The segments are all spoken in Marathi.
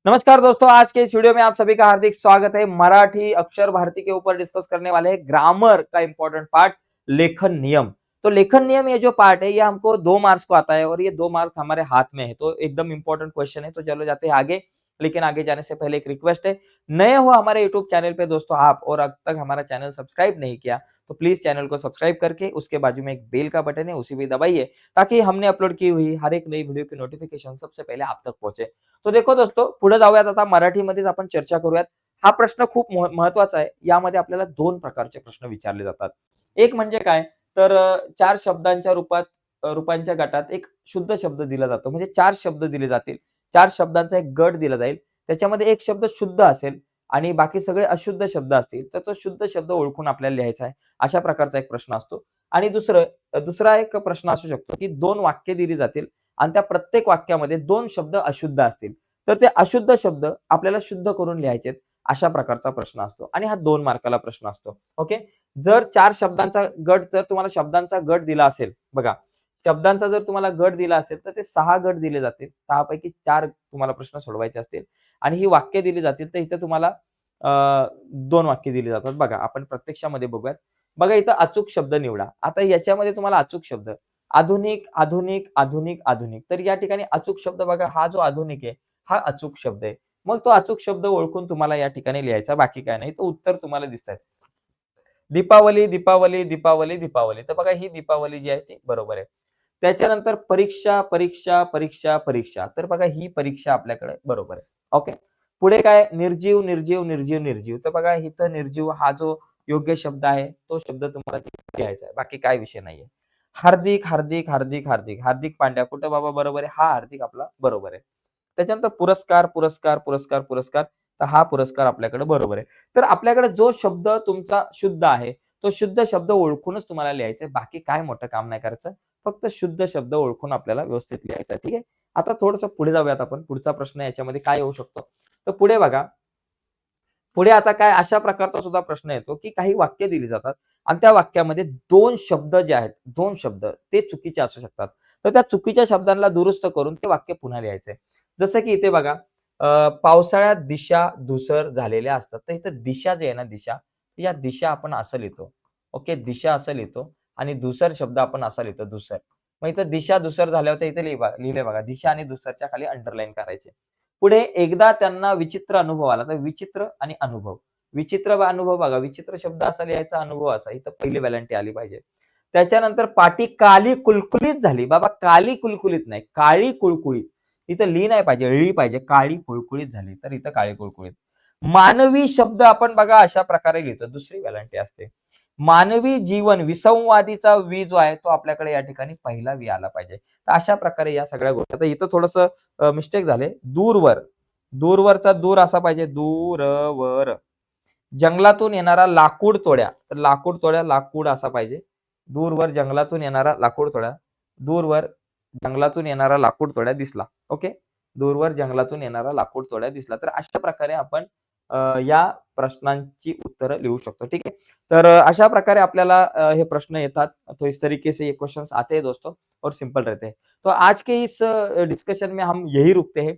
नमस्कार दोस्तों, आज के इस वीडियो में आप सभी का हार्दिक स्वागत है। मराठी अक्षर भारती के ऊपर डिस्कस करने वाले हैं ग्रामर का इंपॉर्टेंट पार्ट, लेखन नियम। तो लेखन नियम ये जो पार्ट है ये हमको 2 मार्क्स को आता है और ये 2 मार्क हमारे हाथ में है, तो एकदम इंपॉर्टेंट क्वेश्चन है। तो चलो जाते हैं आगे, लेकिन आगे जाने से पहले एक रिक्वेस्ट है, नए हो हमारे यूट्यूब चैनल पे दोस्तों आप और अब तक हमारा चैनल सब्सक्राइब नहीं किया तो प्लीज चैनल को सब्सक्राइब करके उसके बाजू में एक बेल का बटन है उसी भी दबाइए, ताकि हमने अपलोड की हुई हर एक नई वीडियो की नोटिफिकेशन सबसे पहले आप तक पहुंचे। तो देखो दोस्तों, पुढे जाऊयात, आता मराठीमध्येच आपण चर्चा करूयात। हा प्रश्न खूप महत्वाचा आहे। यामध्ये आपल्याला 2 प्रकारचे प्रश्न विचारले जातात। एक म्हणजे काय, तर 4 शब्दांच्या रूपांच्या गटात एक शुद्ध शब्द दिला जातो। म्हणजे 4 शब्द दिले जातील, 4 शब्दांचा एक गट दिला जाईल। त्याच्यामध्ये एक शब्द शुद्ध असेल आणि बाकी सगळे अशुद्ध शब्द असतील, तर तो शुद्ध शब्द ओळखून आपल्याला लिहायचा आहे। अशा प्रकारचा एक प्रश्न असतो। आणि दुसरा एक प्रश्न असू शकतो, की 2 वाक्य दिली जातील आणि त्या प्रत्येक वाक्यामध्ये 2 शब्द अशुद्ध असतील, तर ते अशुद्ध शब्द आपल्याला शुद्ध करून लिहायचे आहेत। अशा प्रकारचा प्रश्न असतो आणि हा 2 मार्काला प्रश्न असतो। ओके. जर 4 शब्दांचा गट, जर तुम्हाला शब्दांचा गट दिला असेल, बघा, शब्दांचा जर तुम्हाला गट दिला असेल तर ते 6 गट दिले जातील। 6 पैकी 4 तुम्हाला प्रश्न सोडवायचे असतील आणि ही वाक्य दिली जातील, तर इथे तुम्हाला 2 वाक्य दिली जातात। बघा, आपण प्रत्यक्षामध्ये बघूयात। बघा, इथं अचूक शब्द निवडा। आता याच्यामध्ये तुम्हाला अचूक शब्द आधुनिक, आधुनिक, आधुनिक, आधुनिक, तर या ठिकाणी अचूक शब्द बघा, हा जो आधुनिक आहे हा अचूक शब्द आहे। मग तो अचूक शब्द ओळखून तुम्हाला या ठिकाणी लिहायचा, बाकी काय नाही। तो उत्तर तुम्हाला दिसतंय। दीपावली, दीपावली, दीपावली, दीपावली, तर बघा ही दीपावली जी आहे ती बरोबर आहे। त्याच्यानंतर परीक्षा, परीक्षा, परीक्षा, परीक्षा, तर बघा ही परीक्षा आपल्याकडे बरोबर आहे। ओके. पुढे काय, निर्जीव, निर्जीव, निर्जीव, निर्जीव, तर बघा इथं निर्जीव हा जो योग्य शब्द आहे तो शब्द तुम्हाला लिहायचा आहे, बाकी काय विषय नाहीये। हार्दिक, हार्दिक, हार्दिक, हार्दिक, हार्दिक पांड्या, कुठं बाबा बरोबर आहे, हा हार्दिक आपला बरोबर आहे। त्याच्यानंतर पुरस्कार, पुरस्कार, पुरस्कार, पुरस्कार, तर हा पुरस्कार आपल्याकडे बरोबर आहे। तर आपल्याकडे जो शब्द तुमचा शुद्ध आहे, तो शुद्ध शब्द ओळखूनच तुम्हाला लिहायचा आहे, बाकी काय मोठं काम नाही करायचं। फक्त शुद्ध शब्द ओळखून आपल्याला व्यवस्थित लिहायचा आहे, ठीक आहे। आता थोडंसं पुढे जाऊयात आपण, पुढचा प्रश्न याच्यामध्ये काय येऊ शकतो, तर पुढे बघा, पुढे आता काय अशा प्रकारचा सुद्धा प्रश्न येतो, की काही वाक्य दिली जातात आणि त्या वाक्यामध्ये 2 शब्द जे आहेत, 2 शब्द ते चुकीचे असू शकतात। तर त्या चुकीच्या शब्दांना दुरुस्त करून ते वाक्य पुन्हा लिहायचंय। जसं की इथे बघा, पावसाळ्यात दिशा धुसर झालेल्या असतात। तर इथं दिशा जे आहे ना, दिशा, या दिशा आपण असं लिहितो। ओके, दिशा असं लिहितो आणि धुसर शब्द आपण असा लिहितो, धुसर। मग इथं दिशा धुसर झाल्यावर इथे लिहिले बघा, दिशा आणि धुसरच्या खाली अंडरलाईन करायचे। पुढे एकदा त्यांना विचित्र अनुभव आला, तर विचित्र आणि अनुभव, विचित्र अनुभव बघा, विचित्र शब्द असा लिहायचा, अनुभव असा, इथं पहिली वेलांटी आली पाहिजे। त्याच्यानंतर पाटी काली कुलकुलीत झाली, बाबा काली कुलकुलीत नाही, काळी कुळकुळीत, इथं ली नाही पाहिजे, ळी पाहिजे, काळी कुळकुळीत झाली, तर इथं काळी कुळकुळीत। मानवी शब्द आपण बघा अशा प्रकारे लिहितो, दुसरी वेलांटी असते। मानवी जीवन, विसंवादीचा वी जो आहे तो आपल्याकडे या ठिकाणी पहिला वी आला पाहिजे। तर अशा प्रकारे या सगळ्या गोष्टी, आता इथं थोडंसं मिस्टेक झाले, दूरवर, दूरवरचा दूर असा पाहिजे, दूरवर। जंगलातून येणारा लाकूड तोड्या, तर लाकूड तोड्या, लाकूड असा पाहिजे। दूरवर जंगलातून येणारा लाकूड तोड्या, दूरवर जंगलातून येणारा लाकूड तोड्या दिसला। ओके, दूरवर जंगलातून येणारा लाकूड तोड्या दिसला। तर अशा प्रकारे आपण या प्रश्नांची उत्तरं लिहू शकतो, ठीक है। तर अशा प्रकारे आपल्याला हे प्रश्न येतात। तो इस तरीके से ये क्वेश्चंस आते हैं दोस्तों और सिंपल रहते हैं। तो आज के इस डिस्कशन में हम यही रुकते हैं।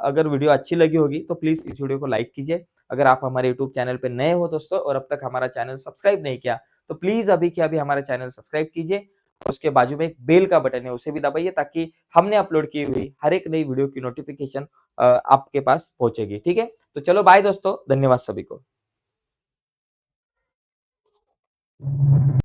अगर वीडियो अच्छी लगी होगी तो प्लीज इस वीडियो को लाइक कीजिए। अगर आप हमारे यूट्यूब चैनल पे नए हो दोस्तों और अब तक हमारा चैनल सब्सक्राइब नहीं किया, तो प्लीज अभी के अभी हमारा चैनल सब्सक्राइब कीजिए और उसके बाजू में एक बेल का बटन है उसे भी दबाइए, ताकि हमने अपलोड की हुई हर एक नई वीडियो की नोटिफिकेशन आपके पास पहुंचेगी, ठीक है। तो चलो बाय दोस्तों, धन्यवाद सभी को।